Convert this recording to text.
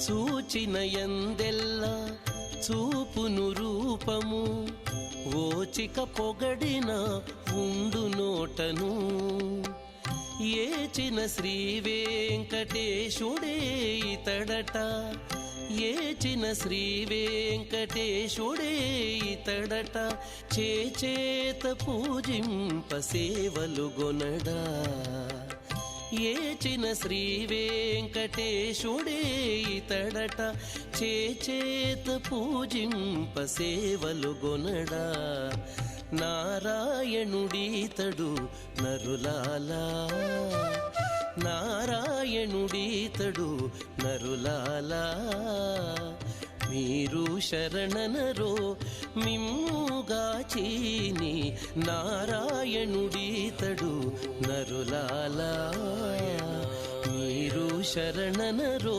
చూచిన ఎందెల్ల చూపును రూపము ఓచిక పొగడిన ఉండు నోటను ఏచిన శ్రీ వెంకటేశుడే ఇతడట ఏచిన శ్రీ వెంకటేశుడే ఇతడట చేచేత పూజింప సేవలు గొనడా ఏచిన శ్రీ వెంకటేశుడే ఇతడట చేచేత పూజింప సేవలు గొనడా నారాయణుడీతడు నరులాలా నారాయణుడీతడు నరులాలా మీరు శరణనరో మిమ్ముగాచీని నారాయణుడీతడు నరులాలా మీరు శరణనరో